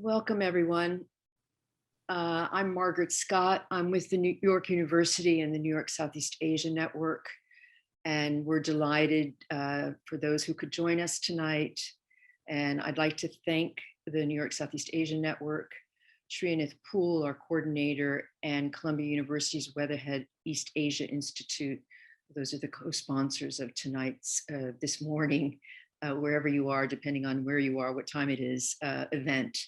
Welcome, everyone. I'm Margaret Scott. I'm with the New York University and the New York Southeast Asia Network. And we're delighted for those who could join us tonight. And I'd like to thank the New York Southeast Asia Network, Srinath Poole, our coordinator, and Columbia University's Weatherhead East Asia Institute. Those are the co-sponsors of tonight's, this morning, wherever you are, depending on where you are, what time it is, event.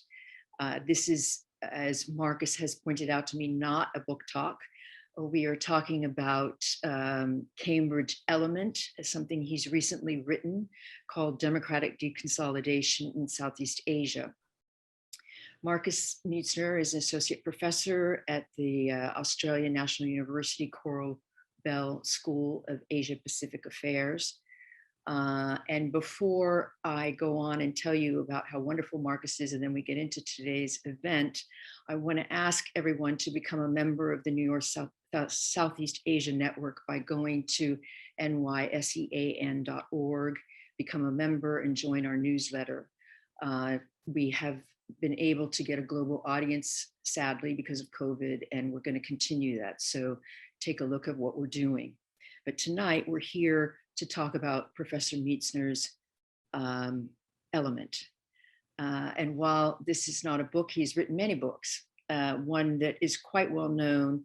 This is, as Marcus has pointed out to me, not a book talk. We are talking about Cambridge Element, something he's recently written called Democratic Deconsolidation in Southeast Asia. Marcus Mietzner is an associate professor at the Australian National University Coral Bell School of Asia Pacific Affairs. And before I go on and tell you about how wonderful Marcus is, and then we get into today's event, I want to ask everyone to become a member of the New York Southeast Asia Network by going to nysean.org, become a member and join our newsletter. We have been able to get a global audience, sadly, because of COVID, and we're going to continue that. So take a look at what we're doing. But tonight we're here to talk about Professor Mietzner's Element. And while this is not a book, he's written many books. One that is quite well known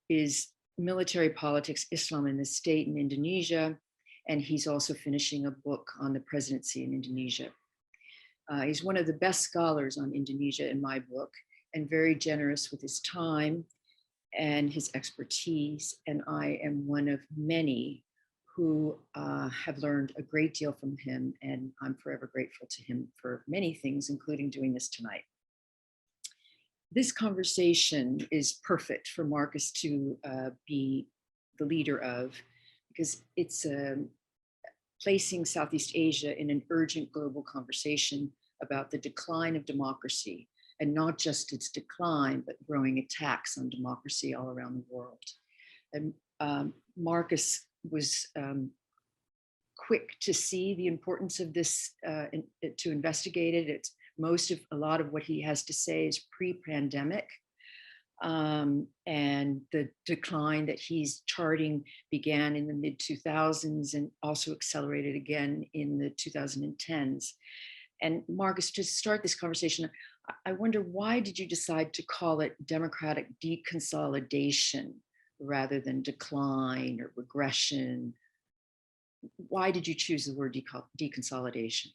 is Military Politics, Islam and the State in Indonesia. And he's also finishing a book on the presidency in Indonesia. He's one of the best scholars on Indonesia in my book, and very generous with his time and his expertise. And I am one of many who have learned a great deal from him, and I'm forever grateful to him for many things, including doing this tonight. This conversation is perfect for Marcus to be the leader of, because it's placing Southeast Asia in an urgent global conversation about the decline of democracy, and not just its decline, but growing attacks on democracy all around the world. And Marcus was quick to see the importance of this, to investigate it. It's a lot of what he has to say is pre-pandemic. And the decline that he's charting began in the mid-2000s and also accelerated again in the 2010s. And Marcus, to start this conversation, I wonder, why did you decide to call it democratic deconsolidation rather than decline or regression? Why did you choose the word deconsolidation?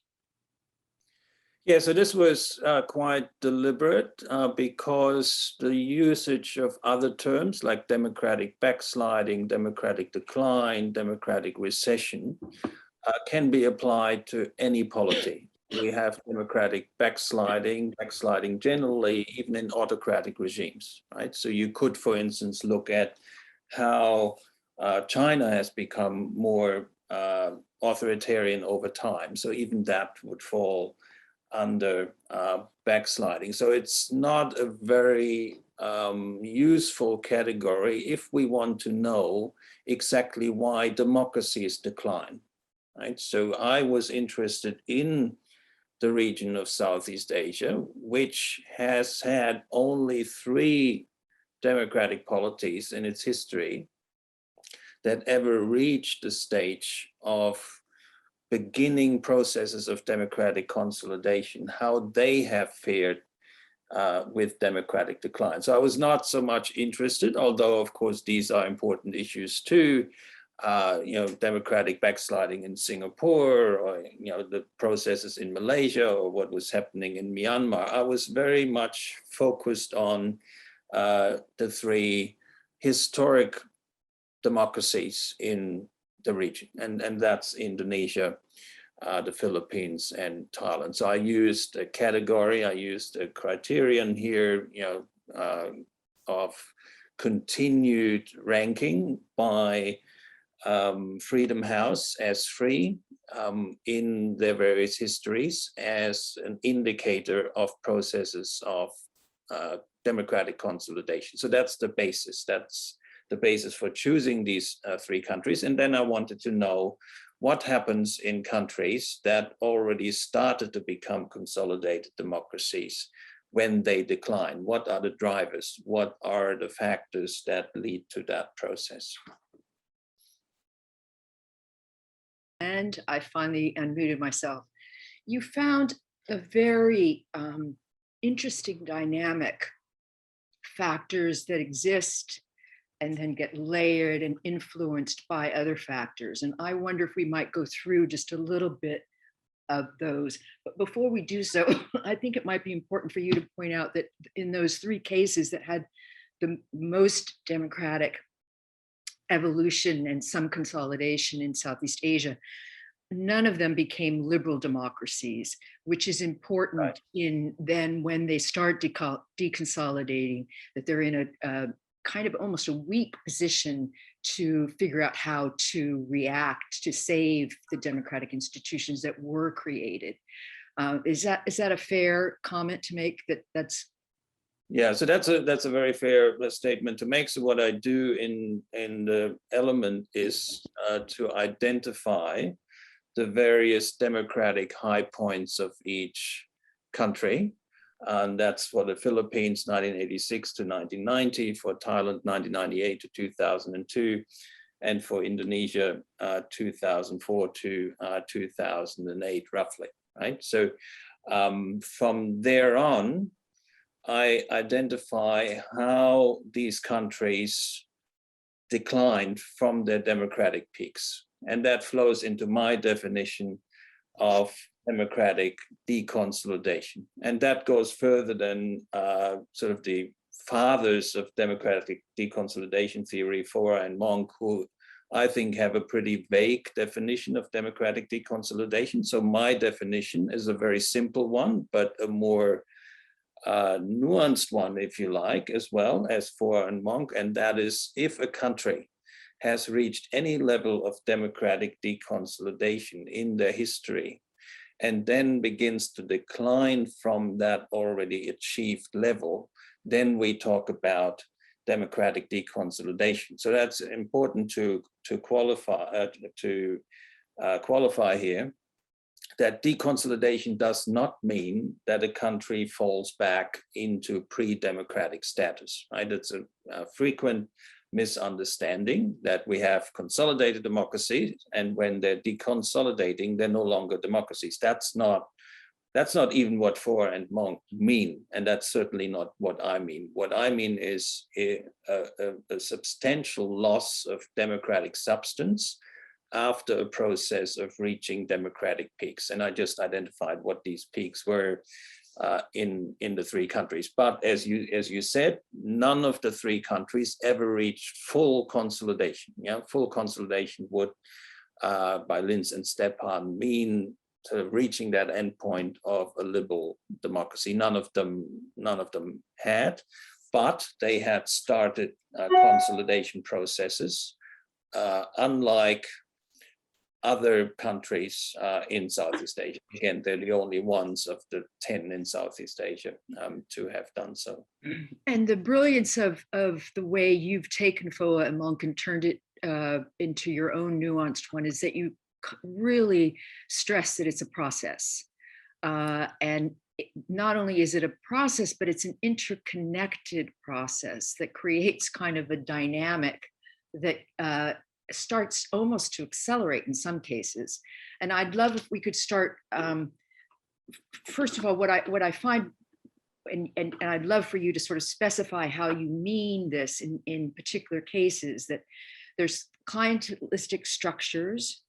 Yeah, so this was quite deliberate because the usage of other terms like democratic backsliding, democratic decline, democratic recession can be applied to any polity. We have democratic backsliding generally, even in autocratic regimes, right? So you could, for instance, look at how China has become more authoritarian over time. So even that would fall under backsliding. So it's not a very useful category if we want to know exactly why democracies decline, right? So I was interested in the region of Southeast Asia, which has had only 3 democratic polities in its history that ever reached the stage of beginning processes of democratic consolidation, how they have fared with democratic decline. So I was not so much interested, although of course these are important issues too, democratic backsliding in Singapore, or the processes in Malaysia, or what was happening in Myanmar. I was very much focused on the 3 historic democracies in the region, and that's Indonesia, the Philippines, and Thailand. So I used a category, I used a criterion here, of continued ranking by Freedom House as free in their various histories as an indicator of processes of democratic consolidation. So that's the basis. That's the basis for choosing these 3 countries. And then I wanted to know what happens in countries that already started to become consolidated democracies when they decline? What are the drivers? What are the factors that lead to that process? And I finally unmuted myself. You found a very interesting dynamic, factors that exist and then get layered and influenced by other factors. And I wonder if we might go through just a little bit of those. But before we do so, I think it might be important for you to point out that in those three cases that had the most democratic evolution and some consolidation in Southeast Asia, none of them became liberal democracies, which is important, right, in then when they start deconsolidating, that they're in a kind of almost a weak position to figure out how to react to save the democratic institutions that were created. Is that a fair comment to make? That's Yeah, so that's a very fair statement to make. So what I do in the element is to identify the various democratic high points of each country. And that's for the Philippines, 1986 to 1990, for Thailand, 1998 to 2002, and for Indonesia, 2004 to 2008, roughly, right? So from there on, I identify how these countries declined from their democratic peaks. And that flows into my definition of democratic deconsolidation. And that goes further than sort of the fathers of democratic deconsolidation theory, Forer and Monk, who I think have a pretty vague definition of democratic deconsolidation. So my definition is a very simple one, but a more nuanced one, if you like, as well as Forer and Monk. And that is, if a country has reached any level of democratic deconsolidation in their history, and then begins to decline from that already achieved level, then we talk about democratic deconsolidation. So that's important to qualify here, that deconsolidation does not mean that a country falls back into pre-democratic status, right? It's a frequent misunderstanding that we have consolidated democracies, and when they're deconsolidating, they're no longer democracies. That's not even what Forer and Monk mean, and that's certainly not what I mean. What I mean is a substantial loss of democratic substance after a process of reaching democratic peaks. And I just identified what these peaks were in the three countries. But as you said, none of the three countries ever reached full consolidation. Yeah, full consolidation would, by Linz and Stepan, mean sort of reaching that endpoint of a liberal democracy. None of them had, but they had started consolidation processes, unlike other countries in Southeast Asia. Again, they're the only ones of the 10 in Southeast Asia to have done so. And the brilliance of the way you've taken Forer and Monk and turned it into your own nuanced one is that you really stress that it's a process. And not only is it a process, but it's an interconnected process that creates kind of a dynamic that starts almost to accelerate in some cases. And I'd love if we could start, first of all, what I find, and I'd love for you to sort of specify how you mean this in particular cases, that there's clientelistic structures,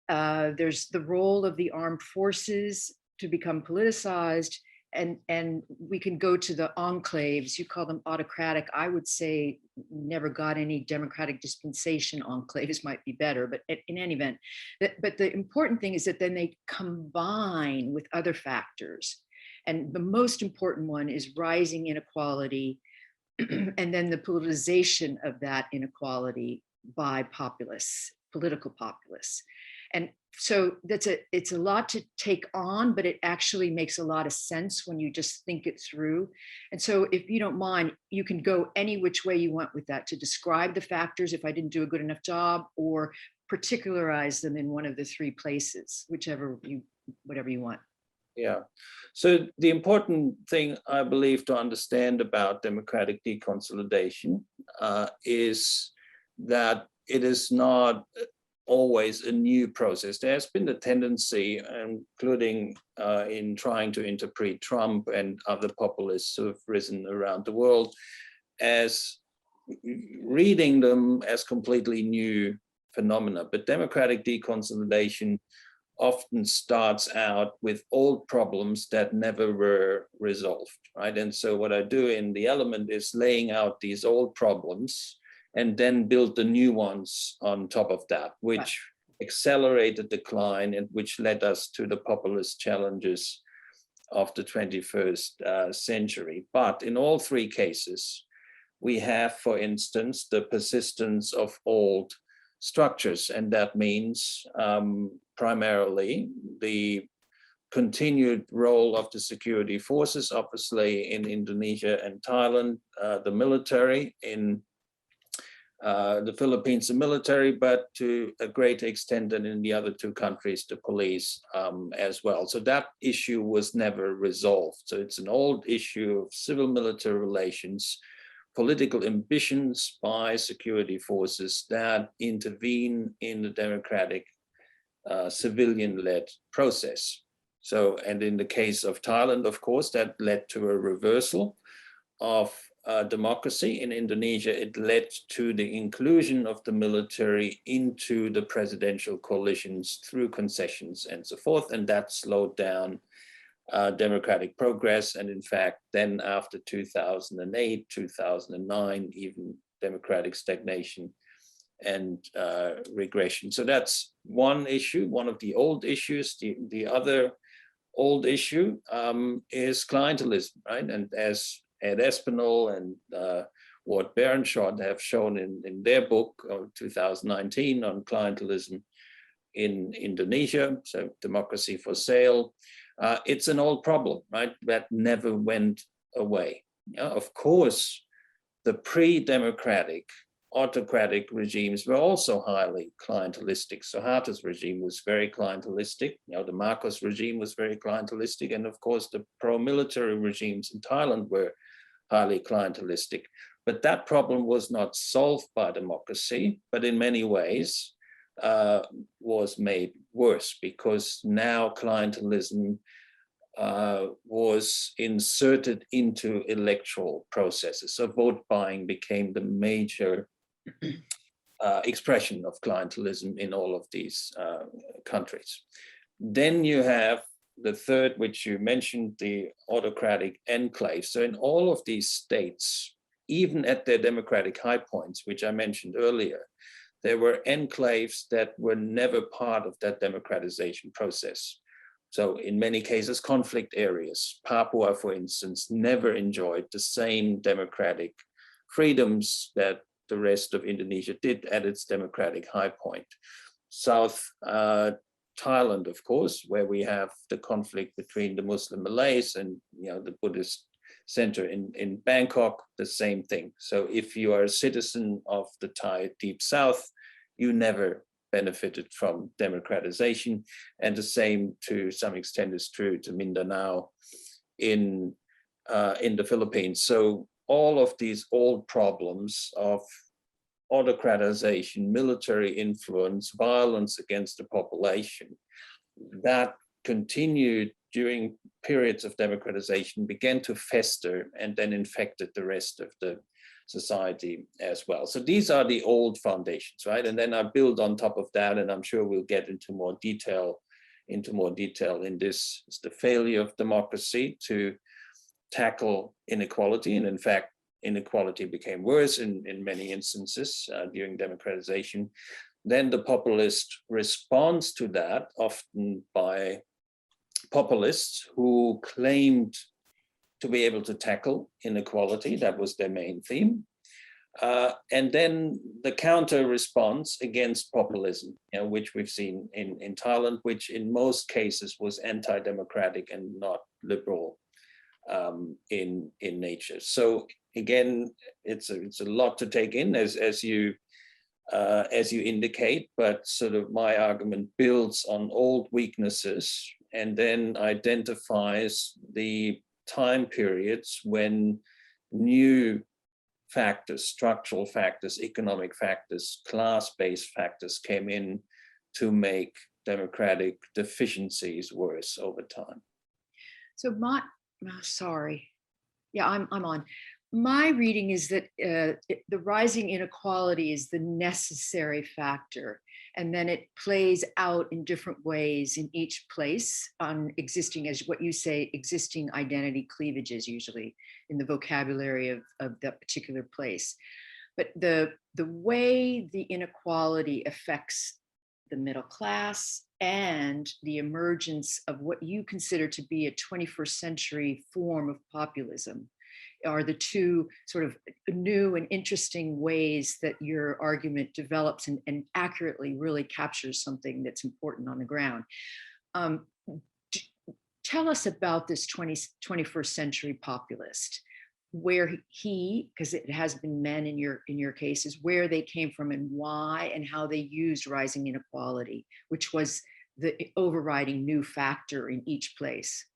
there's the role of the armed forces to become politicized, and we can go to the enclaves. You call them autocratic. I would say never got any democratic dispensation. Enclaves might be better, but in any event, but the important thing is that then they combine with other factors. And the most important one is rising inequality, and then the politicization of that inequality by populists, political populists. And so it's a lot to take on, but it actually makes a lot of sense when you just think it through. And so if you don't mind, you can go any which way you want with that to describe the factors if I didn't do a good enough job, or particularize them in one of the three places, whatever you want. Yeah. So the important thing I believe to understand about democratic deconsolidation is that it is not always a new process. There has been a tendency, including in trying to interpret Trump and other populists who have risen around the world, as reading them as completely new phenomena. But democratic deconsolidation often starts out with old problems that never were resolved, right? And so what I do in The Element is laying out these old problems and then build the new ones on top of that, which accelerated decline and which led us to the populist challenges of the 21st century. But in all three cases, we have, for instance, the persistence of old structures, and that means primarily the continued role of the security forces, obviously in Indonesia and Thailand, the military in the Philippines, the military, but to a greater extent than in the other two countries, the police as well. So that issue was never resolved. So it's an old issue of civil-military relations, political ambitions by security forces that intervene in the democratic civilian-led process. So, and in the case of Thailand, of course, that led to a reversal of democracy. In Indonesia, it led to the inclusion of the military into the presidential coalitions through concessions and so forth, and that slowed down democratic progress, and in fact, then after 2008, 2009, even democratic stagnation and regression. So that's one issue, one of the old issues. The other old issue is clientelism, right? And as Ed Espinal and Ward Berenschot have shown in their book of 2019 on clientelism in Indonesia, so Democracy for Sale, it's an old problem, right? That never went away. Of course, the pre-democratic autocratic regimes were also highly clientelistic. Suharto's regime was very clientelistic. The Marcos regime was very clientelistic. And of course, the pro-military regimes in Thailand were highly clientelistic. But that problem was not solved by democracy, but in many ways was made worse, because now clientelism was inserted into electoral processes. So vote buying became the major expression of clientelism in all of these countries. Then you have the third, which you mentioned, the autocratic enclave. So in all of these states, even at their democratic high points, which I mentioned earlier, there were enclaves that were never part of that democratization process. So in many cases, conflict areas. Papua, for instance, never enjoyed the same democratic freedoms that the rest of Indonesia did at its democratic high point. South Thailand, of course, where we have the conflict between the Muslim Malays and the Buddhist center in Bangkok, the same thing. So if you are a citizen of the Thai Deep South, you never benefited from democratization. And the same to some extent is true to Mindanao in the Philippines. So all of these old problems of autocratization, military influence, violence against the population, that continued during periods of democratization, began to fester and then infected the rest of the society as well. So these are the old foundations, right? And then I build on top of that, and I'm sure we'll get into more detail in this. It's the failure of democracy to tackle inequality. And in fact, inequality became worse in many instances during democratization. Then the populist response to that, often by populists who claimed to be able to tackle inequality. That was their main theme. And then the counter response against populism, which we've seen in Thailand, which in most cases was anti-democratic and not liberal in nature. So again, it's a lot to take in as you indicate, but sort of my argument builds on old weaknesses and then identifies the time periods when new factors, structural factors, economic factors, class-based factors came in to make democratic deficiencies worse over time. So sorry. Yeah, I'm on. My reading is that the rising inequality is the necessary factor, and then it plays out in different ways in each place on existing, as what you say, existing identity cleavages, usually in the vocabulary of that particular place. But the way the inequality affects the middle class and the emergence of what you consider to be a 21st century form of populism are the two sort of new and interesting ways that your argument develops and accurately really captures something that's important on the ground. Tell us about this 21st century populist, where because it has been men in your cases, where they came from and why, and how they used rising inequality, which was the overriding new factor in each place.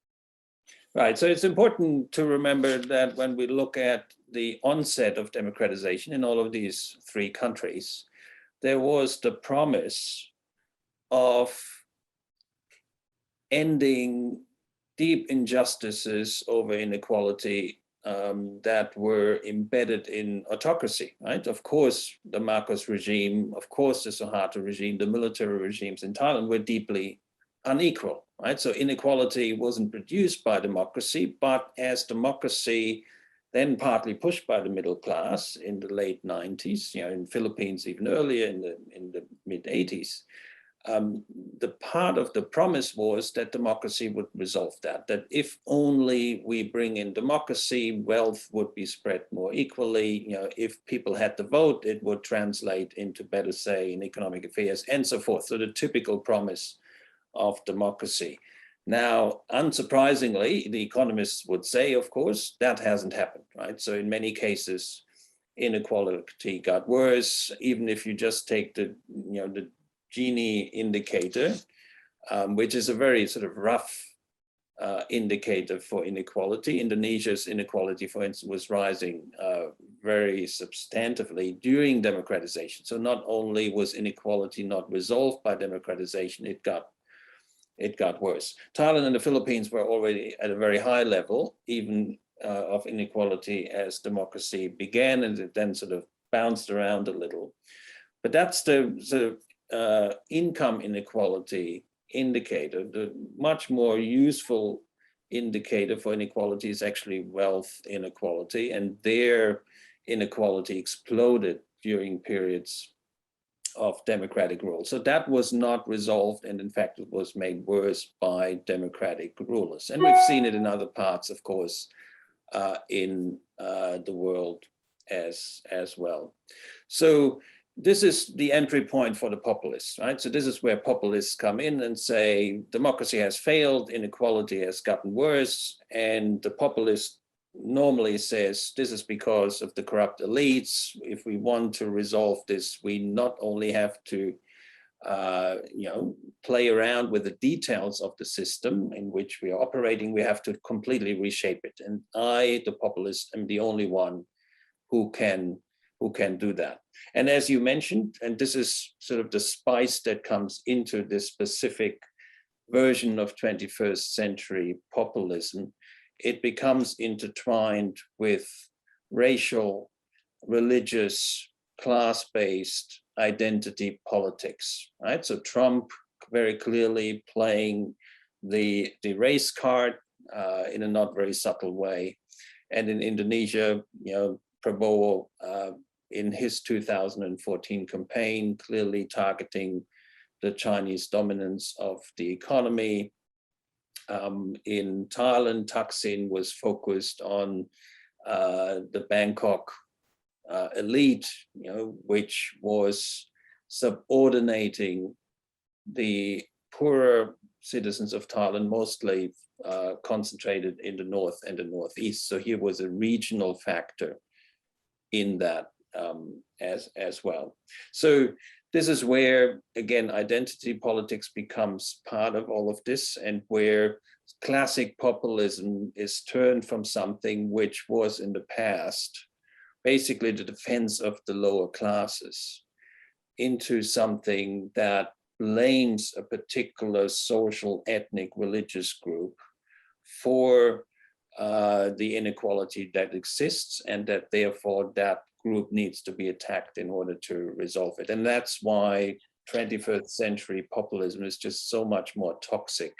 Right, so it's important to remember that when we look at the onset of democratization in all of these three countries, there was the promise of ending deep injustices over inequality that were embedded in autocracy, right? Of course, the Marcos regime, of course, the Suharto regime, the military regimes in Thailand were deeply unequal, right? So inequality wasn't produced by democracy, but as democracy, then partly pushed by the middle class in the late 90s, in Philippines even earlier in the mid 80s, the part of the promise was that democracy would resolve that if only we bring in democracy, wealth would be spread more equally. If people had the vote, it would translate into better say in economic affairs and so forth. So the typical promise of democracy. Now, unsurprisingly, the economists would say, of course, that hasn't happened, right? So in many cases, inequality got worse. Even if you just take the Gini indicator, which is a very sort of rough indicator for inequality. Indonesia's inequality, for instance, was rising very substantively during democratization. So not only was inequality not resolved by democratization, it got worse. Thailand and the Philippines were already at a very high level, even of inequality as democracy began, and it then sort of bounced around a little. But that's the sort of income inequality indicator. The much more useful indicator for inequality is actually wealth inequality, and their inequality exploded during periods of democratic rule. So that was not resolved, and in fact it was made worse by democratic rulers. And we've seen it in other parts, of course, in the world as well. So this is the entry point for the populists, right? So this is where populists come in and say democracy has failed, inequality has gotten worse, and the populist normally says this is because of the corrupt elites. If we want to resolve this, we not only have to play around with the details of the system in which we are operating, we have to completely reshape it. And I, the populist, am the only one who can do that. And as you mentioned, and this is sort of the spice that comes into this specific version of 21st century populism, it becomes intertwined with racial, religious, class-based identity politics, right? So Trump very clearly playing the race card in a not very subtle way. And in Indonesia, Prabowo in his 2014 campaign, clearly targeting the Chinese dominance of the economy. In Thailand, Thaksin was focused on the Bangkok elite, which was subordinating the poorer citizens of Thailand, mostly concentrated in the north and the northeast. So here was a regional factor in that as well. So this is where, again, identity politics becomes part of all of this, and where classic populism is turned from something which was in the past basically the defense of the lower classes into something that blames a particular social, ethnic, religious group for the inequality that exists, and that therefore that group needs to be attacked in order to resolve it. And that's why 21st century populism is just so much more toxic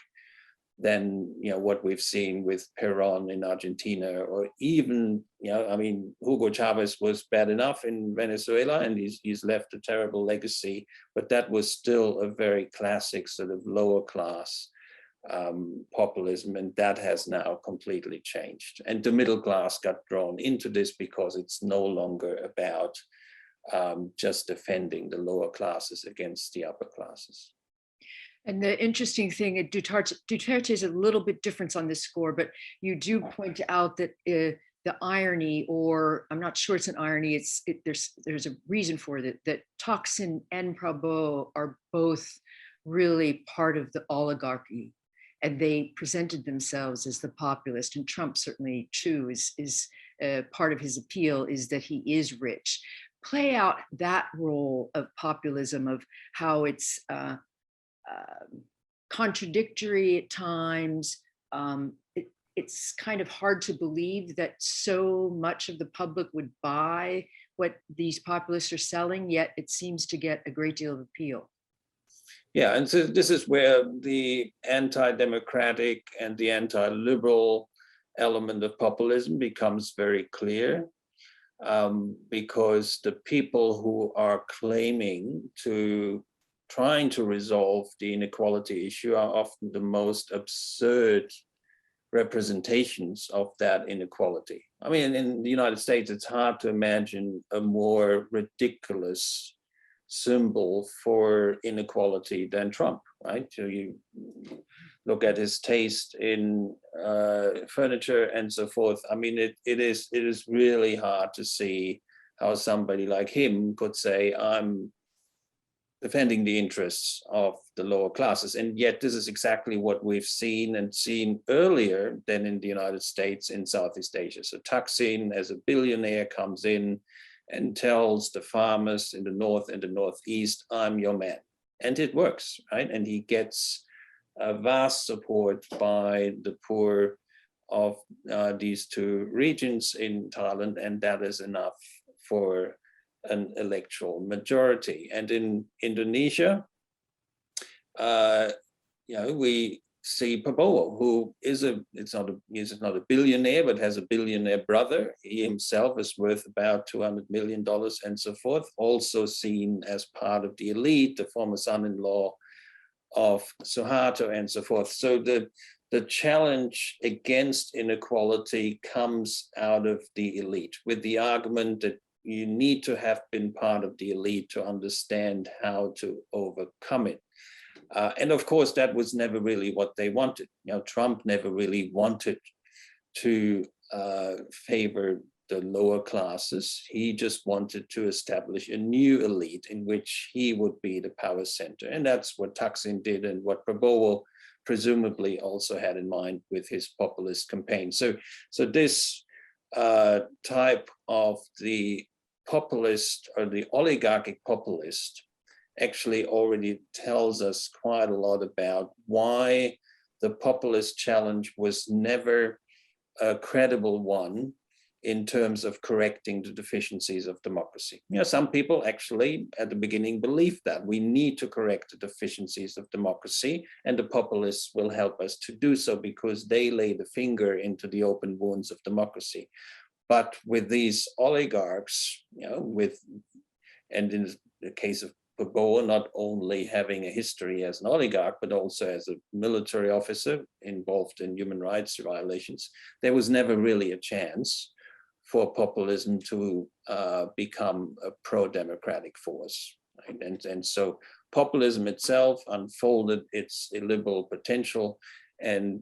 than what we've seen with Perón in Argentina, or even I mean, Hugo Chavez was bad enough in Venezuela, and he's left a terrible legacy, but that was still a very classic sort of lower class populism, and that has now completely changed. And the middle class got drawn into this because it's no longer about just defending the lower classes against the upper classes. And the interesting thing, Duterte is a little bit different on this score, but you do point out that the irony, or I'm not sure it's an irony, there's a reason for it, that Thaksin and Prabowo are both really part of the oligarchy, and they presented themselves as the populist. And Trump certainly too is part of his appeal is that he is rich. Play out that role of populism, of how it's contradictory at times. It's kind of hard to believe that so much of the public would buy what these populists are selling, yet it seems to get a great deal of appeal. Yeah, and so this is where the anti-democratic and the anti-liberal element of populism becomes very clear, because the people who are trying to resolve the inequality issue are often the most absurd representations of that inequality. I mean, in the United States, it's hard to imagine a more ridiculous symbol for inequality than Trump, right? So you look at his taste in furniture and so forth. I mean, it is really hard to see how somebody like him could say, I'm defending the interests of the lower classes. And yet this is exactly what we've seen earlier than in the United States in Southeast Asia. So Thaksin, as a billionaire, comes in and tells the farmers in the North and the Northeast, I'm your man. And it works, right? And he gets a vast support by the poor of these two regions in Thailand, and that is enough for an electoral majority. And in Indonesia, we see Prabowo, who he's not a billionaire, but has a billionaire brother. He himself is worth about $200 million and so forth, also seen as part of the elite, the former son-in-law of Suharto and so forth. So the challenge against inequality comes out of the elite, with the argument that you need to have been part of the elite to understand how to overcome it. And of course, that was never really what they wanted. Trump never really wanted to favor the lower classes. He just wanted to establish a new elite in which he would be the power center. And that's what Thaksin did, and what Prabowo presumably also had in mind with his populist campaign. So this type of the populist, or the oligarchic populist, actually already tells us quite a lot about why the populist challenge was never a credible one in terms of correcting the deficiencies of democracy. Some people actually at the beginning believed that we need to correct the deficiencies of democracy, and the populists will help us to do so because they lay the finger into the open wounds of democracy. But with these oligarchs, and in the case of Prabowo, not only having a history as an oligarch, but also as a military officer involved in human rights violations, there was never really a chance for populism to become a pro-democratic force. Right? And so populism itself unfolded its illiberal potential, and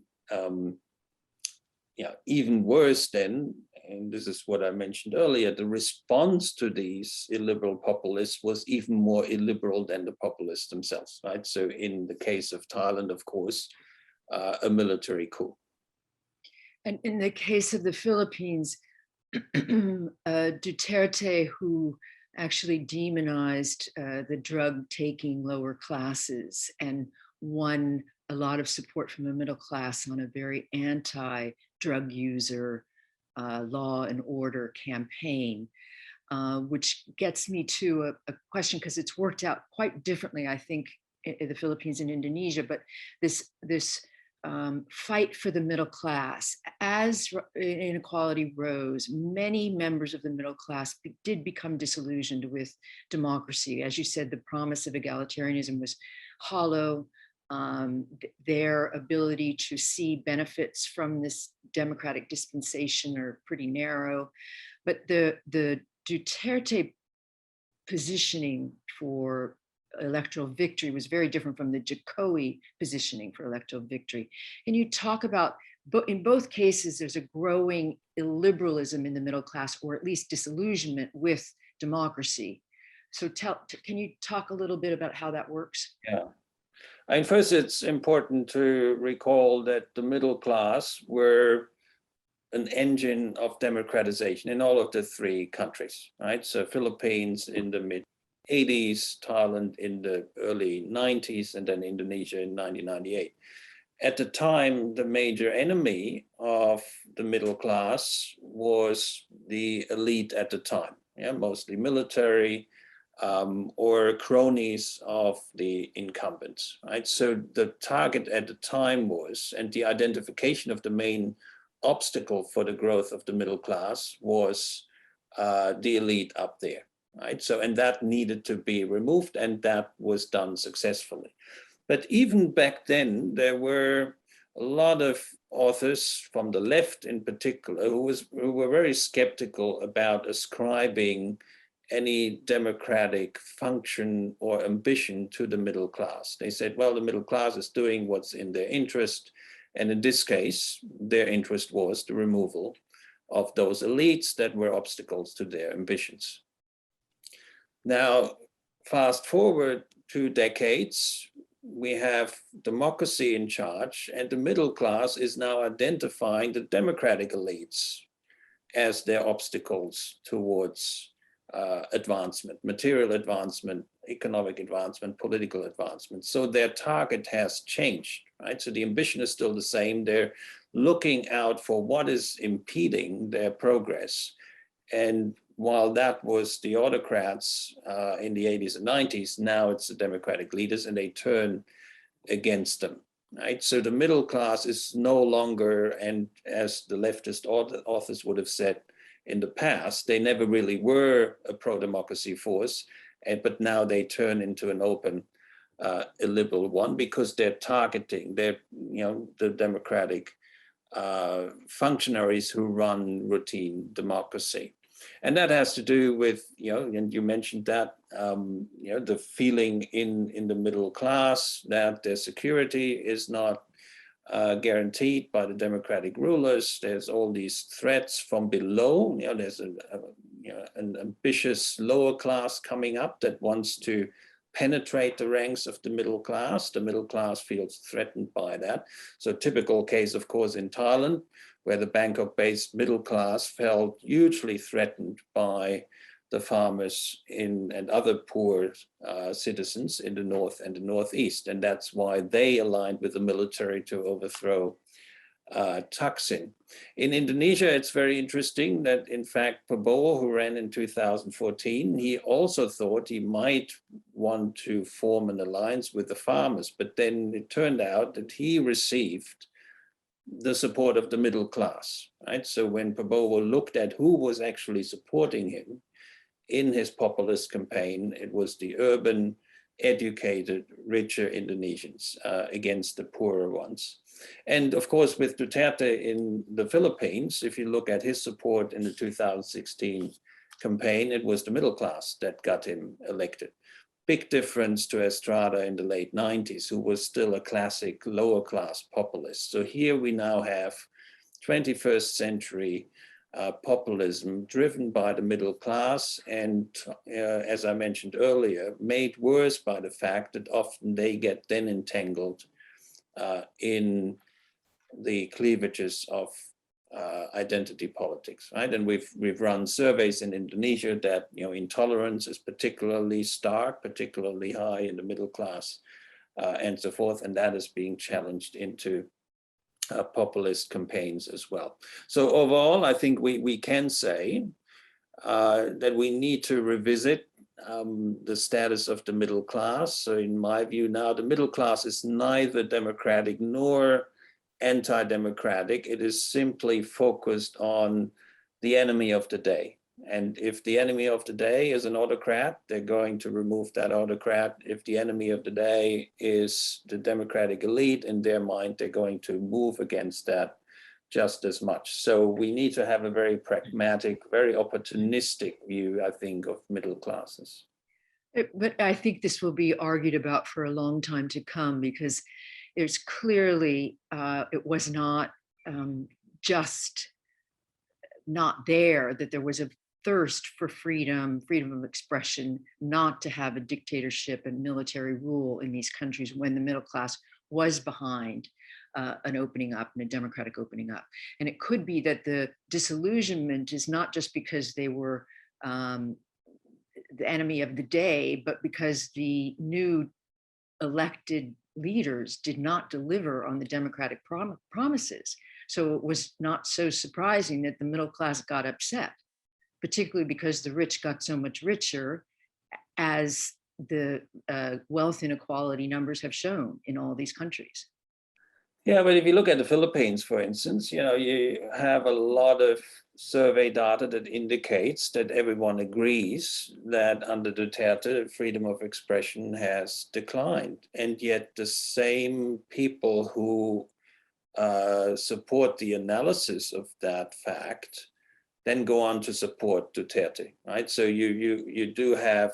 even worse than and this is what I mentioned earlier, the response to these illiberal populists was even more illiberal than the populists themselves, right? So in the case of Thailand, of course, a military coup. And in the case of the Philippines, Duterte, who actually demonized the drug-taking lower classes and won a lot of support from the middle class on a very anti-drug user law and order campaign, which gets me to a question, because it's worked out quite differently, I think, in the Philippines and Indonesia, but this fight for the middle class. As inequality rose, many members of the middle class did become disillusioned with democracy. As you said, the promise of egalitarianism was hollow. Their ability to see benefits from this democratic dispensation are pretty narrow. But the Duterte positioning for electoral victory was very different from the Jokowi positioning for electoral victory. Can you talk about, in both cases, there's a growing illiberalism in the middle class, or at least disillusionment with democracy. So can you talk a little bit about how that works? Yeah. And first, it's important to recall that the middle class were an engine of democratization in all of the three countries, right? So Philippines in the mid-80s, Thailand in the early 90s, and then Indonesia in 1998. At the time, the major enemy of the middle class was the elite at the time, mostly military, or cronies of the incumbents, right? So the target at the time was, and the identification of the main obstacle for the growth of the middle class was the elite up there, right? So, and that needed to be removed, and that was done successfully. But even back then, there were a lot of authors from the left in particular who were very skeptical about ascribing any democratic function or ambition to the middle class. They said, well, the middle class is doing what's in their interest. And in this case, their interest was the removal of those elites that were obstacles to their ambitions. Now, fast forward 2 decades, we have democracy in charge, and the middle class is now identifying the democratic elites as their obstacles towards advancement, material advancement, economic advancement, political advancement. So their target has changed, right? So the ambition is still the same. They're looking out for what is impeding their progress. And while that was the autocrats in the 80s and 90s, now it's the democratic leaders, and they turn against them, right? So the middle class is no longer, and as the leftist authors would have said, in the past, they never really were a pro-democracy force, but now they turn into an open illiberal one because they're targeting the democratic functionaries who run routine democracy. And that has to do with, and you mentioned that, the feeling in the middle class that their security is not guaranteed by the democratic rulers. There's all these threats from below. There's an ambitious lower class coming up that wants to penetrate the ranks of the middle class. The middle class feels threatened by that. So typical case, of course, in Thailand, where the Bangkok-based middle class felt hugely threatened by the farmers and other poor citizens in the north and the northeast. And that's why they aligned with the military to overthrow Thaksin. In Indonesia, it's very interesting that, in fact, Prabowo, who ran in 2014, he also thought he might want to form an alliance with the farmers. But then it turned out that he received the support of the middle class, right? So when Prabowo looked at who was actually supporting him in his populist campaign, it was the urban, educated, richer Indonesians against the poorer ones. And of course, with Duterte in the Philippines, if you look at his support in the 2016 campaign, it was the middle class that got him elected. Big difference to Estrada in the late 90s, who was still a classic lower class populist. So here we now have 21st century populism driven by the middle class, and as I mentioned earlier, made worse by the fact that often they get then entangled in the cleavages of identity politics, right? And we've run surveys in Indonesia that intolerance is particularly stark, particularly high in the middle class, and so forth, and that is being challenged into populist campaigns as well. So overall, I think we can say that we need to revisit the status of the middle class. So in my view now, the middle class is neither democratic nor anti-democratic. It is simply focused on the enemy of the day. And if the enemy of the day is an autocrat, they're going to remove that autocrat. If the enemy of the day is the democratic elite, in their mind, they're going to move against that just as much. So we need to have a very pragmatic, very opportunistic view, I think, of middle classes. But I think this will be argued about for a long time to come, because there's clearly, it was not just not there, that there was a thirst for freedom of expression, not to have a dictatorship and military rule in these countries when the middle class was behind an opening up and a democratic opening up. And it could be that the disillusionment is not just because they were the enemy of the day, but because the new elected leaders did not deliver on the democratic promises. So it was not so surprising that the middle class got upset, particularly because the rich got so much richer, as the wealth inequality numbers have shown in all these countries. Yeah, but if you look at the Philippines, for instance, you have a lot of survey data that indicates that everyone agrees that under Duterte, freedom of expression has declined. And yet the same people who support the analysis of that fact then go on to support Duterte, right? So you do have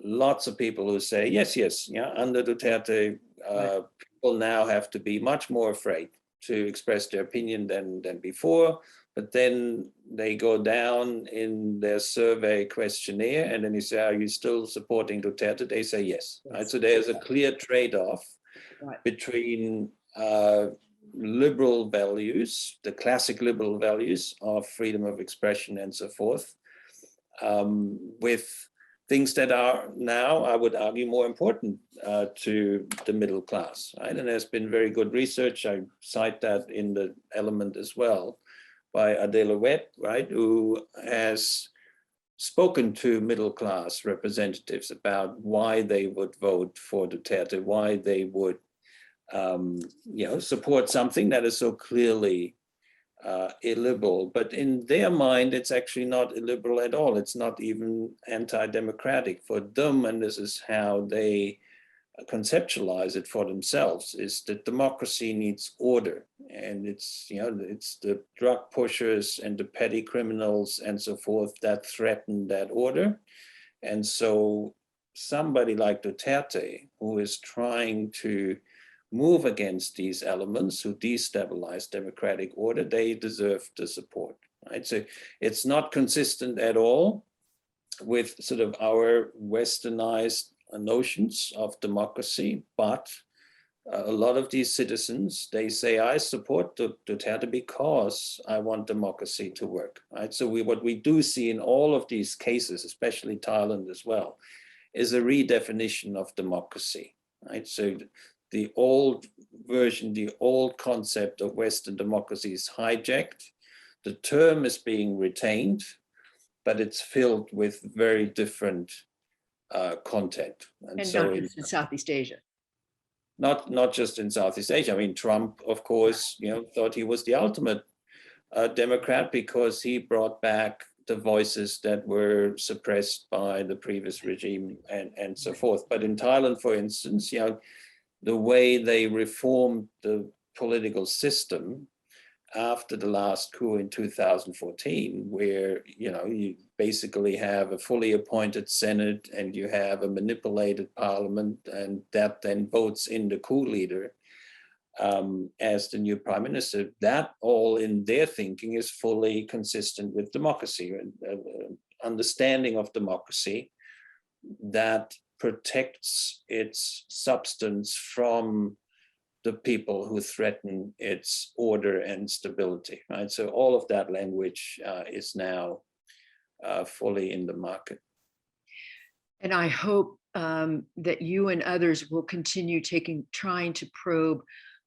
lots of people who say, yes, yeah, under Duterte, right, people now have to be much more afraid to express their opinion than before. But then they go down in their survey questionnaire, and then you say, are you still supporting Duterte? They say yes, right? So there's a clear trade-off between liberal values, the classic liberal values of freedom of expression and so forth, with things that are now, I would argue, more important to the middle class, right? And there's been very good research, I cite that in the element as well, by Adela Webb, right, who has spoken to middle class representatives about why they would vote for Duterte, why they would support something that is so clearly illiberal. But in their mind, it's actually not illiberal at all. It's not even anti-democratic for them, and this is how they conceptualize it for themselves, is that democracy needs order, and it's the drug pushers and the petty criminals and so forth that threaten that order. And so somebody like Duterte, who is trying to move against these elements, who destabilize democratic order, they deserve the support, right? So it's not consistent at all with sort of our westernized notions of democracy, but a lot of these citizens, they say, I support Duterte because I want democracy to work, right? So what we do see in all of these cases, especially Thailand as well, is a redefinition of democracy, right? So the old version, the old concept of Western democracy is hijacked. The term is being retained, but it's filled with very different content. And so not just in Southeast Asia. Not just in Southeast Asia. I mean, Trump, of course, thought he was the ultimate Democrat because he brought back the voices that were suppressed by the previous regime and so forth. But in Thailand, for instance, the way they reformed the political system after the last coup in 2014, where you basically have a fully appointed Senate and you have a manipulated parliament, and that then votes in the coup leader. as the new prime minister, that all in their thinking is fully consistent with democracy, understanding of democracy that protects its substance from the people who threaten its order and stability, right? So all of that language is now fully in the market. And I hope that you and others will continue trying to probe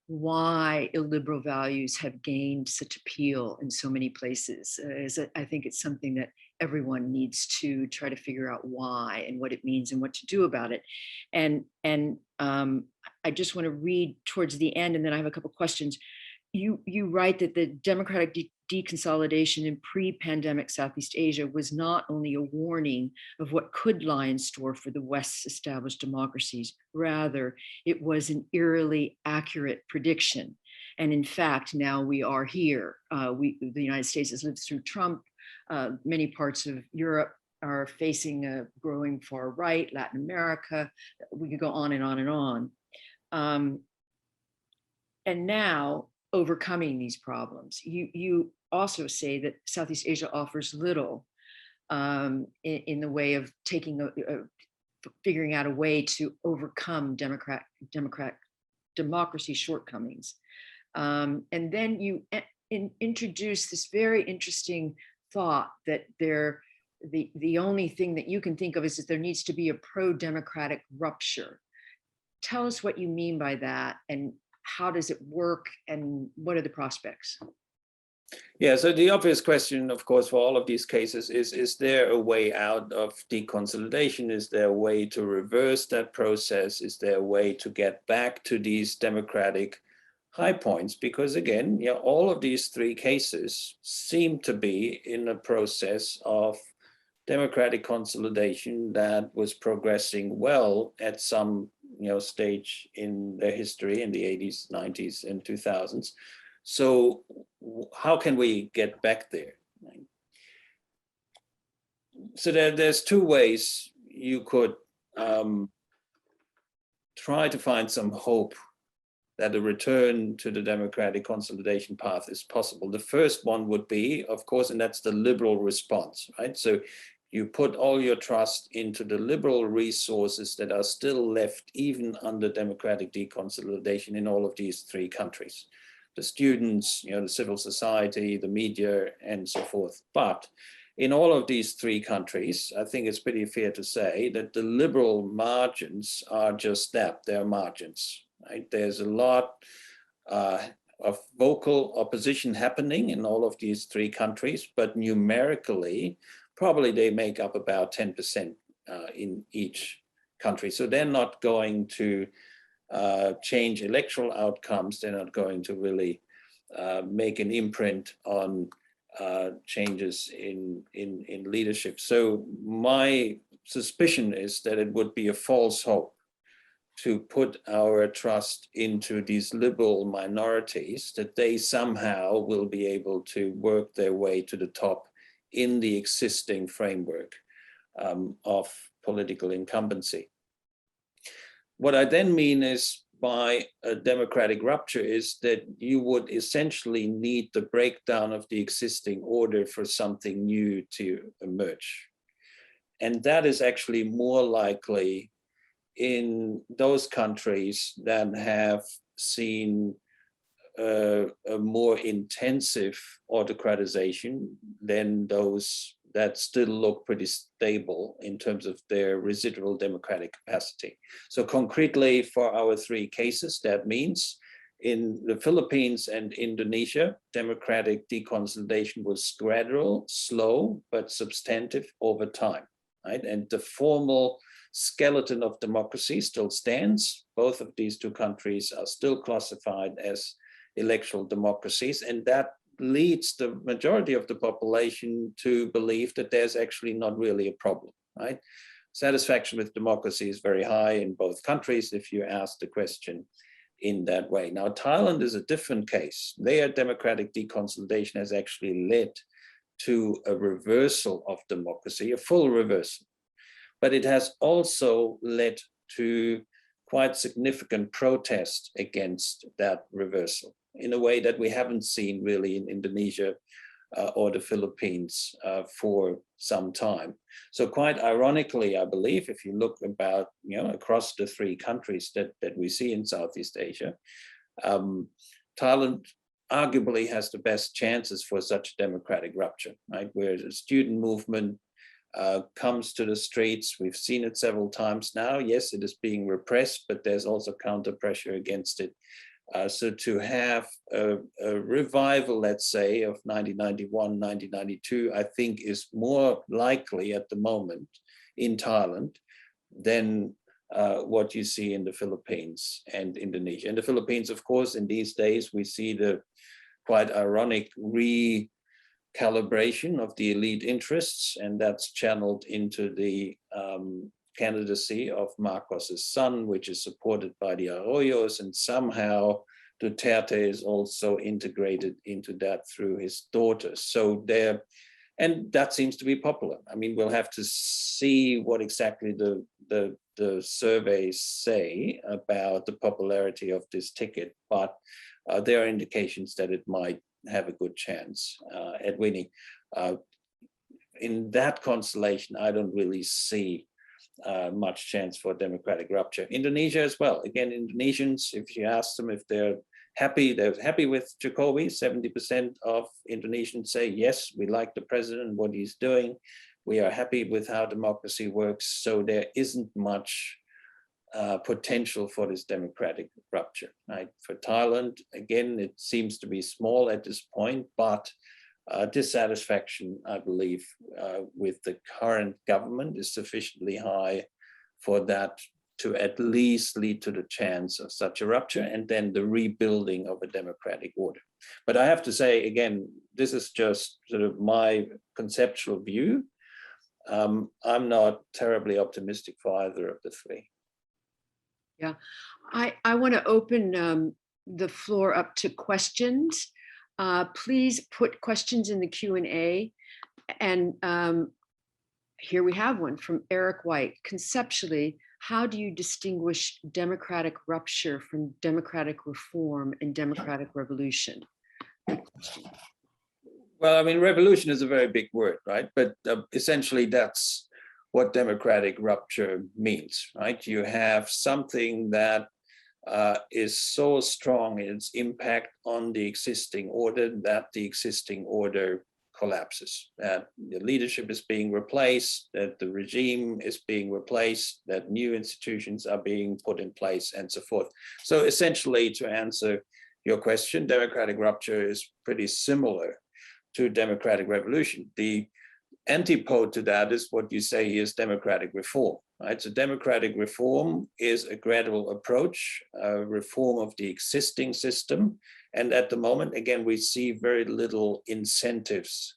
why illiberal values have gained such appeal in so many places. I think it's something that everyone needs to try to figure out why and what it means and what to do about it. And I just want to read towards the end, and then I have a couple questions. You write that the democratic deconsolidation in pre-pandemic Southeast Asia was not only a warning of what could lie in store for the West's established democracies, rather it was an eerily accurate prediction. And in fact, now we are here. The United States has lived through Trump. Many parts of Europe are facing a growing far right, Latin America. We could go on and on and on. And now, overcoming these problems, you also say that Southeast Asia offers little in the way of figuring out a way to overcome democracy shortcomings. And then you introduce this very interesting thought that the only thing that you can think of is that there needs to be a pro-democratic rupture. Tell us what you mean by that, and how does it work, and what are the prospects? Yeah, so the obvious question, of course, for all of these cases is there a way out of deconsolidation? Is there a way to reverse that process? Is there a way to get back to these democratic high points? Because again, all of these three cases seem to be in a process of democratic consolidation that was progressing well at some stage in their history in the 80s, 90s, and 2000s. So how can we get back there? So there's two ways you could try to find some hope that a return to the democratic consolidation path is possible. The first one would be, of course, and that's the liberal response, right? So you put all your trust into the liberal resources that are still left even under democratic deconsolidation in all of these three countries. The students, the civil society, the media, and so forth. But in all of these three countries, I think it's pretty fair to say that the liberal margins are just that, they're margins, right? There's a lot of vocal opposition happening in all of these three countries, but numerically, probably they make up about 10% in each country. So they're not going to change electoral outcomes. They're not going to really make an imprint on changes in leadership. So my suspicion is that it would be a false hope to put our trust into these liberal minorities, that they somehow will be able to work their way to the top in the existing framework of political incumbency. What I then mean is by a democratic rupture is that you would essentially need the breakdown of the existing order for something new to emerge. And that is actually more likely in those countries that have seen a more intensive autocratization than those that still look pretty stable in terms of their residual democratic capacity. So concretely for our three cases, that means in the Philippines and Indonesia, democratic deconsolidation was gradual, slow, but substantive over time, right? And the formal skeleton of democracy still stands. Both of these two countries are still classified as electoral democracies, and that leads the majority of the population to believe that there's actually not really a problem, right? Satisfaction with democracy is very high in both countries if you ask the question in that way. Now, Thailand is a different case. Their democratic deconsolidation has actually led to a reversal of democracy, a full reversal. But it has also led to quite significant protest against that reversal in a way that we haven't seen really in Indonesia or the Philippines for some time. So quite ironically, I believe, if you look about, across the three countries that we see in Southeast Asia, Thailand arguably has the best chances for such democratic rupture, right? Where the student movement comes to the streets. We've seen it several times now. Yes, it is being repressed, but there's also counter pressure against it. So to have a revival, let's say, of 1991, 1992, I think is more likely at the moment in Thailand than what you see in the Philippines and Indonesia. In the Philippines, of course, in these days, we see the quite ironic recalibration of the elite interests, and that's channeled into the candidacy of Marcos's son, which is supported by the Arroyos, and somehow Duterte is also integrated into that through his daughters. So there, and that seems to be popular. I mean, we'll have to see what exactly the surveys say about the popularity of this ticket, but there are indications that it might have a good chance at winning. In that constellation, I don't really see much chance for democratic rupture. Indonesia as well. Again, Indonesians, if you ask them if they're happy with Jokowi. 70% of Indonesians say, yes, we like the president, what he's doing. We are happy with how democracy works. So there isn't much potential for this democratic rupture, right? For Thailand, again, it seems to be small at this point, but dissatisfaction, I believe, with the current government is sufficiently high for that to at least lead to the chance of such a rupture and then the rebuilding of a democratic order. But I have to say, again, this is just sort of my conceptual view. I'm not terribly optimistic for either of the three. Yeah, I want to open the floor up to questions. Please put questions in the Q&A. And here we have one from Eric White. Conceptually, how do you distinguish democratic rupture from democratic reform and democratic revolution? Well, I mean, revolution is a very big word, right? But essentially that's what democratic rupture means, right? You have something that is so strong in its impact on the existing order that the existing order collapses, that the leadership is being replaced, that the regime is being replaced, that new institutions are being put in place, and so forth. So essentially, to answer your question, democratic rupture is pretty similar to democratic revolution. The antipode to that is what you say is democratic reform, right? So democratic reform is a gradual approach, a reform of the existing system. And at the moment, again, we see very little incentives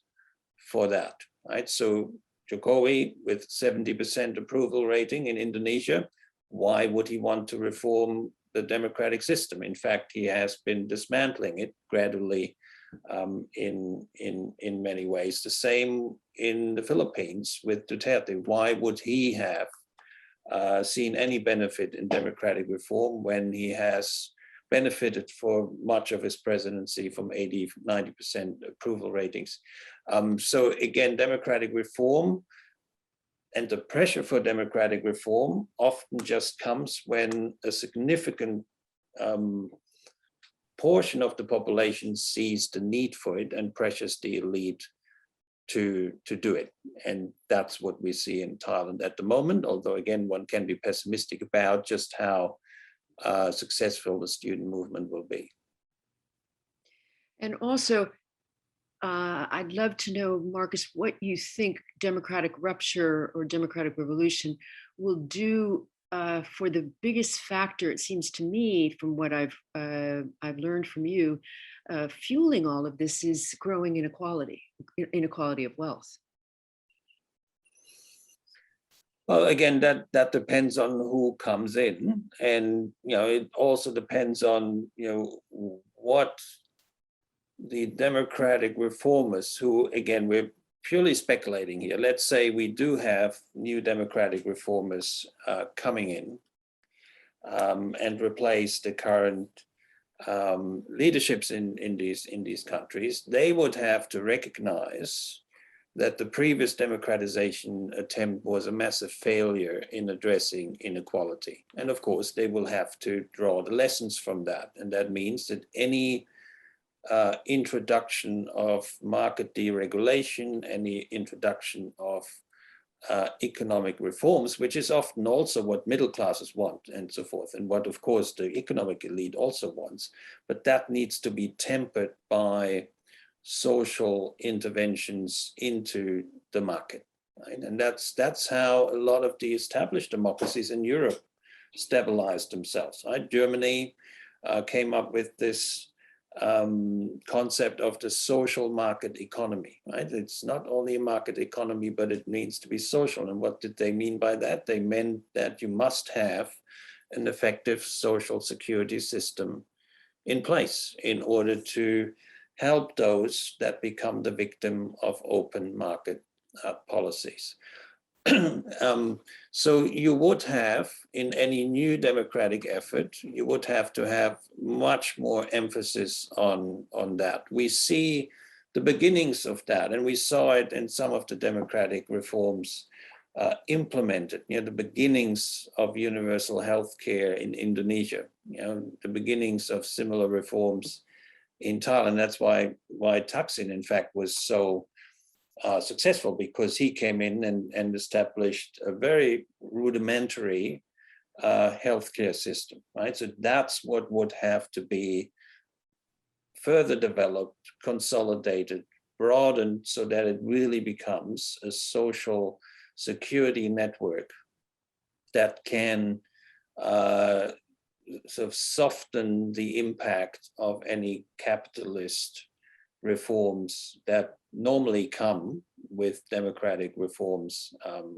for that, right? So Jokowi with 70% approval rating in Indonesia, why would he want to reform the democratic system? In fact, he has been dismantling it gradually in many ways. The same in the Philippines with Duterte. Why would he have seen any benefit in democratic reform when he has benefited for much of his presidency from 80, 90% approval ratings? So again, democratic reform and the pressure for democratic reform often just comes when a significant portion of the population sees the need for it and pressures the elite to do it. And that's what we see in Thailand at the moment, although again, one can be pessimistic about just how successful the student movement will be. And also, I'd love to know, Marcus, what you think democratic rupture or democratic revolution will do for the biggest factor, it seems to me, from what I've learned from you, fueling all of this is growing inequality of wealth. Well, again, that depends on who comes in, and it also depends on what the democratic reformers, who again we're purely speculating here. Let's say we do have new democratic reformers coming in. and replace the current leaderships in these countries, they would have to recognize that the previous democratization attempt was a massive failure in addressing inequality. And of course, they will have to draw the lessons from that. And that means that any introduction of market deregulation, any introduction of economic reforms, which is often also what middle classes want and so forth, and what of course the economic elite also wants, but that needs to be tempered by social interventions into the market, right? And that's how a lot of the established democracies in Europe stabilized themselves, right? Germany came up with this concept of the social market economy, right? It's not only a market economy, but it needs to be social. And what did they mean by that? They meant that you must have an effective social security system in place in order to help those that become the victim of open market policies. So you would have, in any new democratic effort, you would have to have much more emphasis on that. We see the beginnings of that, and we saw it in some of the democratic reforms implemented, the beginnings of universal health care in Indonesia, the beginnings of similar reforms in Thailand. That's why Thaksin, in fact, was so successful, because he came in and established a very rudimentary healthcare system, right? So that's what would have to be further developed, consolidated, broadened, so that it really becomes a social security network that can sort of soften the impact of any capitalist reforms that normally come with democratic reforms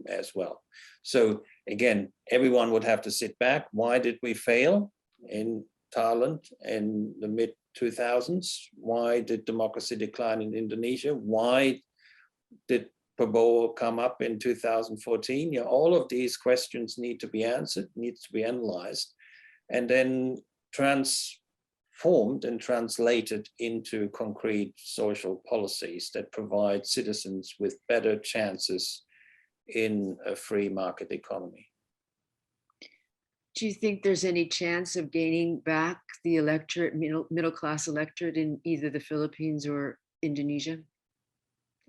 as well. So again, everyone would have to sit back. Why did we fail in Thailand in the mid-2000s? Why did democracy decline in Indonesia? Why did Prabowo come up in 2014? All of these questions need to be answered, needs to be analyzed, and then transformed and translated into concrete social policies that provide citizens with better chances in a free market economy. Do you think there's any chance of gaining back the electorate, middle class electorate in either the Philippines or Indonesia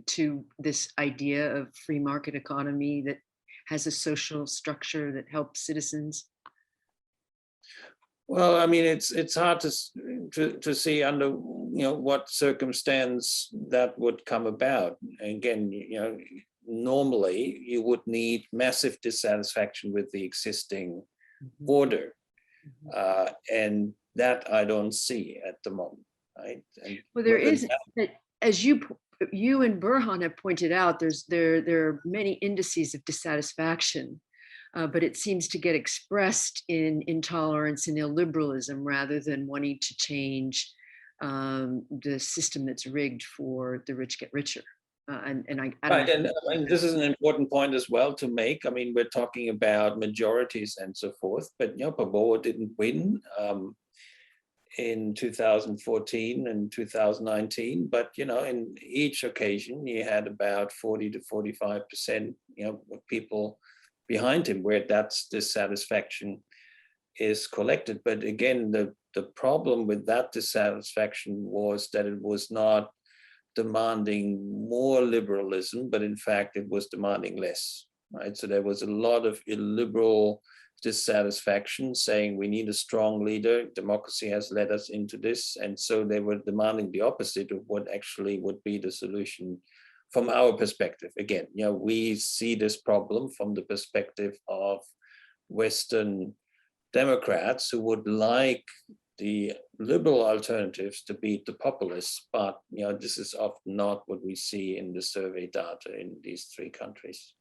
to this idea of free market economy that has a social structure that helps citizens? Well, I mean, it's hard to see under what circumstance that would come about. Again, normally you would need massive dissatisfaction with the existing order, and that I don't see at the moment, right? And well, there is, as you and Burhan have pointed out, there are many indices of dissatisfaction. But it seems to get expressed in intolerance and illiberalism rather than wanting to change the system that's rigged for the rich get richer. And this is an important point as well to make. I mean, we're talking about majorities and so forth, but Prabowo didn't win in 2014 and 2019, but in each occasion he had about 40 to 45% of people behind him where that's dissatisfaction is collected. But again, the problem with that dissatisfaction was that it was not demanding more liberalism, but in fact it was demanding less, right? So there was a lot of illiberal dissatisfaction saying we need a strong leader, democracy has led us into this, and so they were demanding the opposite of what actually would be the solution. From our perspective, again, we see this problem from the perspective of Western Democrats who would like the liberal alternatives to beat the populists, but this is often not what we see in the survey data in these three countries.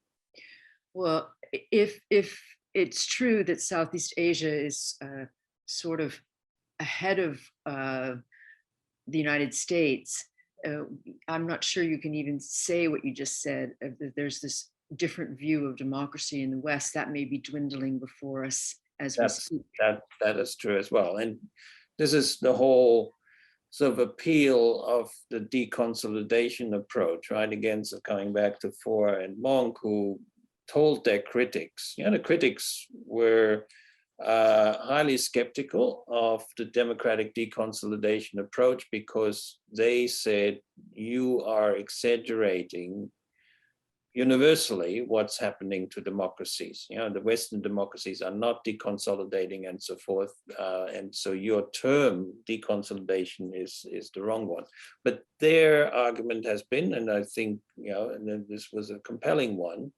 Well, if it's true that Southeast Asia is sort of ahead of the United States, I'm not sure you can even say what you just said, that there's this different view of democracy in the West that may be dwindling before us as we speak. That is true as well. And this is the whole sort of appeal of the deconsolidation approach, right? Again, so coming back to Foer and Monk, who told their critics, the critics were highly skeptical of the democratic deconsolidation approach because they said you are exaggerating universally what's happening to democracies. The Western democracies are not deconsolidating and so forth. And so your term deconsolidation is the wrong one. But their argument has been, and I think, and this was a compelling one,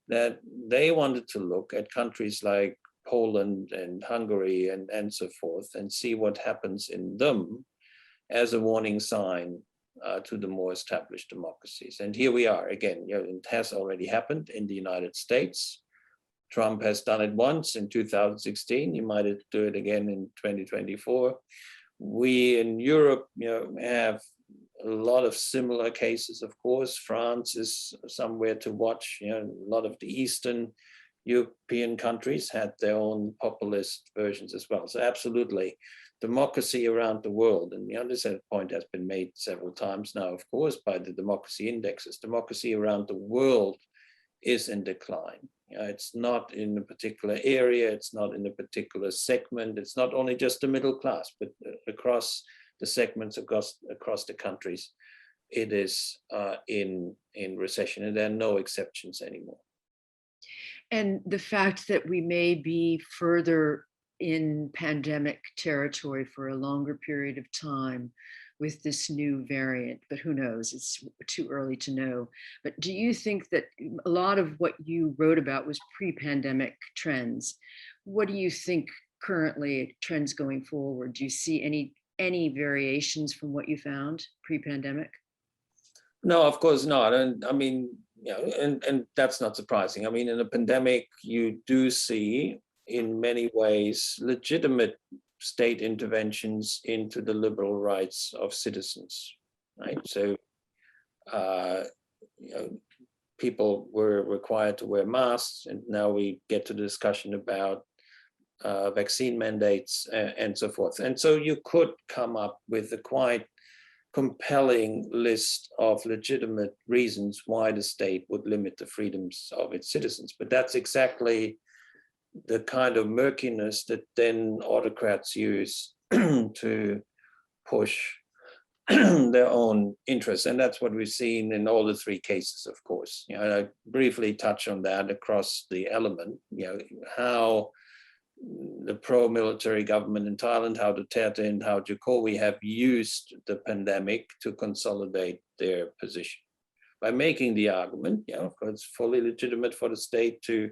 that they wanted to look at countries like Poland and Hungary and so forth and see what happens in them as a warning sign to the more established democracies. And here we are again, it has already happened in the United States. Trump has done it once in 2016. He might do it again in 2024. We in Europe, have a lot of similar cases, of course. France is somewhere to watch. A lot of the Eastern European countries had their own populist versions as well. So absolutely, democracy around the world, and this point has been made several times now, of course, by the democracy indexes. Democracy around the world is in decline. It's not in a particular area, it's not in a particular segment, it's not only just the middle class, but across the segments across the countries, it is in recession, and there are no exceptions anymore. And the fact that we may be further in pandemic territory for a longer period of time with this new variant, but who knows, it's too early to know. But do you think that a lot of what you wrote about was pre-pandemic trends? What do you think currently trends going forward? Do you see any variations from what you found pre-pandemic? No, of course not. And I mean, and that's not surprising. I mean, in a pandemic, you do see in many ways legitimate state interventions into the liberal rights of citizens, right? So, people were required to wear masks, and now we get to the discussion about vaccine mandates and so forth. And so you could come up with a quite compelling list of legitimate reasons why the state would limit the freedoms of its citizens. But that's exactly the kind of murkiness that then autocrats use to push their own interests. And that's what we've seen in all the three cases, of course. I briefly touch on that across the element, how the pro-military government in Thailand, how Duterte and how Jokowi have used the pandemic to consolidate their position by making the argument, of course, it's fully legitimate for the state to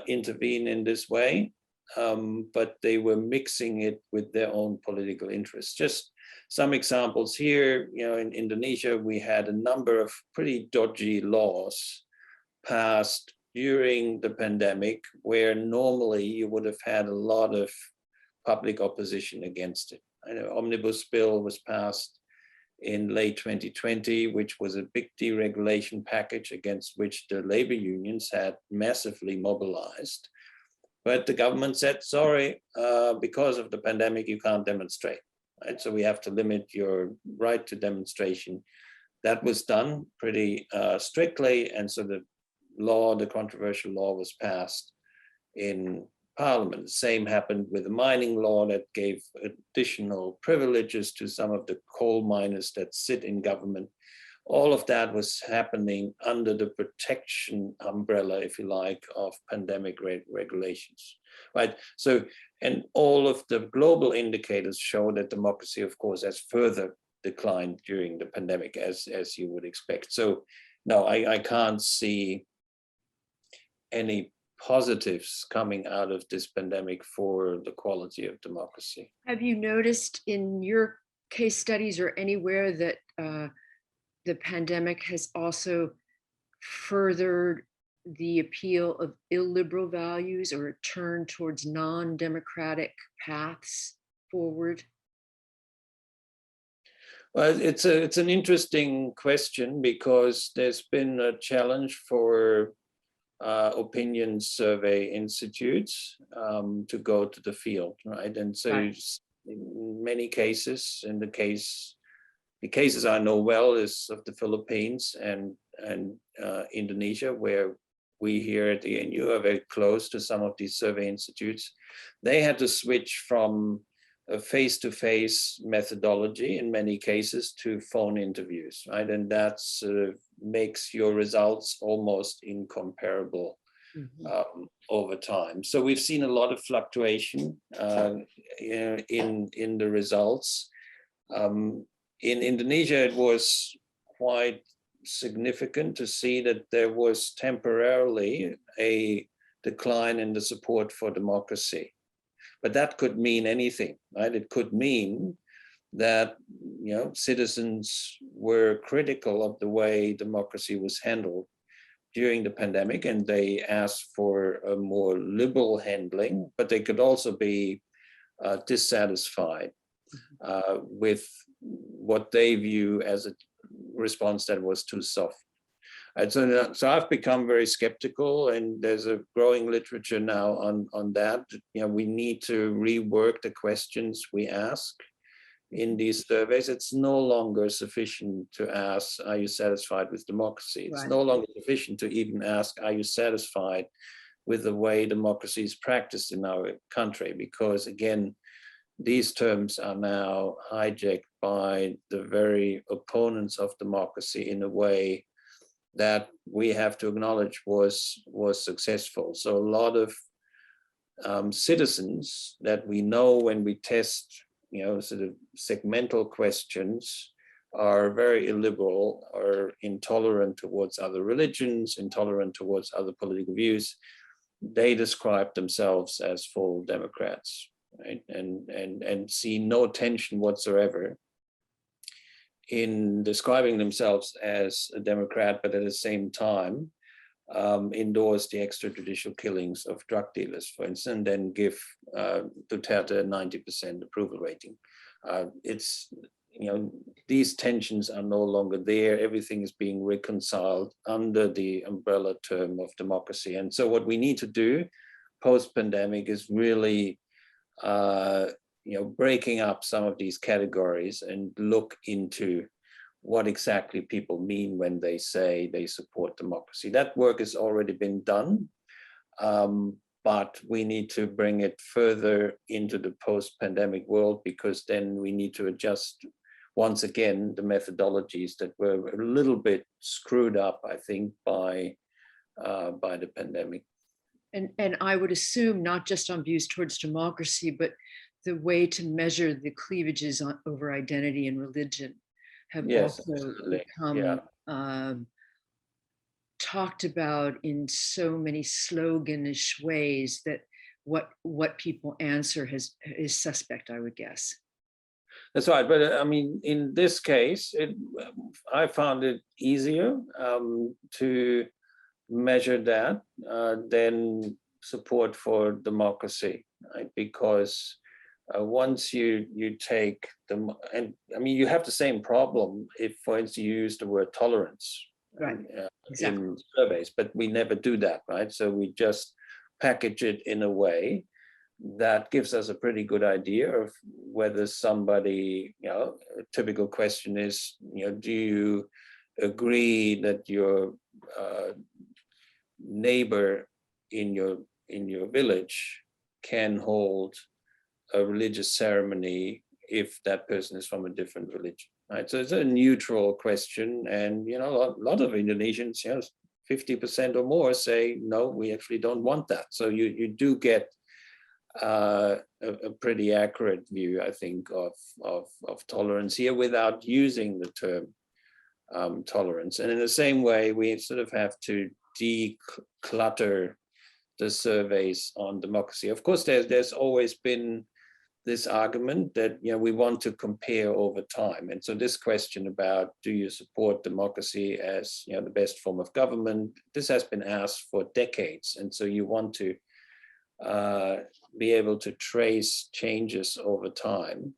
intervene in this way, but they were mixing it with their own political interests. Just some examples here, in Indonesia, we had a number of pretty dodgy laws passed during the pandemic, where normally you would have had a lot of public opposition against it. An omnibus bill was passed in late 2020, which was a big deregulation package against which the labor unions had massively mobilized. But the government said, sorry, because of the pandemic, you can't demonstrate, right? So we have to limit your right to demonstration. That was done pretty strictly, and so the controversial law was passed in Parliament. The same happened with the mining law that gave additional privileges to some of the coal miners that sit in government. All of that was happening under the protection umbrella, if you like, of pandemic regulations, right? So, and all of the global indicators show that democracy, of course, has further declined during the pandemic, as you would expect. So, no, I can't see any positives coming out of this pandemic for the quality of democracy. Have you noticed in your case studies or anywhere that the pandemic has also furthered the appeal of illiberal values or a turn towards non-democratic paths forward? Well, it's an interesting question, because there's been a challenge for opinion survey institutes to go to the field, right? And so in many cases, the cases I know well is of the Philippines and Indonesia, where we here at the ANU are very close to some of these survey institutes. They had to switch from a face-to-face methodology in many cases to phone interviews, right? And that makes your results almost incomparable over time. So we've seen a lot of fluctuation in the results. In Indonesia, it was quite significant to see that there was temporarily a decline in the support for democracy. But that could mean anything, right? It could mean that, you know, citizens were critical of the way democracy was handled during the pandemic, and they asked for a more liberal handling, but they could also be dissatisfied with what they view as a response that was too soft. And so I've become very skeptical, and there's a growing literature now on that. You know, we need to rework the questions we ask in these surveys. It's no longer sufficient to ask, are you satisfied with democracy? It's no longer sufficient to even ask, are you satisfied with the way democracy is practiced in our country? Because again, these terms are now hijacked by the very opponents of democracy in a way that we have to acknowledge was successful. So a lot of citizens that we know when we test, you know, sort of segmental questions are very illiberal or intolerant towards other religions, intolerant towards other political views. They describe themselves as full Democrats, right? And see no tension whatsoever in describing themselves as a Democrat, but at the same time endorse the extrajudicial killings of drug dealers, for instance, and then give Duterte a 90% approval rating. It's, you know, these tensions are no longer there. Everything is being reconciled under the umbrella term of democracy. And so what we need to do post-pandemic is really you know, breaking up some of these categories and look into what exactly people mean when they say they support democracy. That work has already been done, but we need to bring it further into the post-pandemic world, because then we need to adjust once again the methodologies that were a little bit screwed up, I think, by the pandemic. And I would assume not just on views towards democracy, but the way to measure the cleavages over identity and religion have also become talked about in so many sloganish ways that what people answer is suspect, I would guess. That's right, but I mean, in this case, I found it easier to measure that than support for democracy, right? Because once you take them, and I mean, you have the same problem if, for instance, you use the word tolerance in surveys, but we never do that, right? So we just package it in a way that gives us a pretty good idea of whether somebody, you know, a typical question is, you know, do you agree that your neighbor in your village can hold a religious ceremony if that person is from a different religion, right? So it's a neutral question, and you know, a lot of Indonesians, you know, 50% or more say no, we actually don't want that. So you do get a pretty accurate view, I think, of tolerance here without using the term tolerance. And in the same way, we sort of have to declutter the surveys on democracy. Of course, there's always been this argument that, you know, we want to compare over time. And so this question about, do you support democracy as, you know, the best form of government, this has been asked for decades. And so you want to be able to trace changes over time.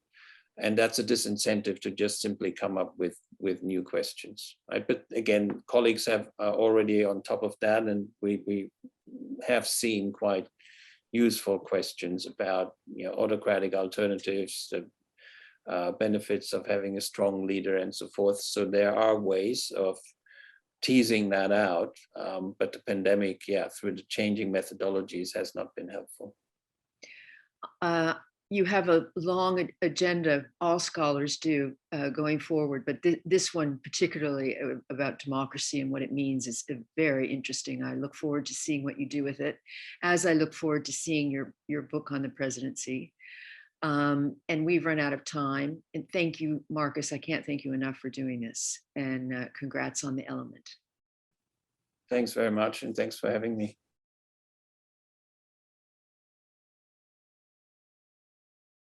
And that's a disincentive to just simply come up with new questions, right? But again, colleagues have already on top of that, and we have seen quite useful questions about, you know, autocratic alternatives, the benefits of having a strong leader and so forth. So there are ways of teasing that out, but the pandemic, yeah, through the changing methodologies has not been helpful. You have a long agenda, all scholars do, going forward, but this one particularly about democracy and what it means is very interesting. I look forward to seeing what you do with it, as I look forward to seeing your book on the presidency. And we've run out of time. And thank you, Marcus. I can't thank you enough for doing this. And congrats on the element. Thanks very much, and thanks for having me.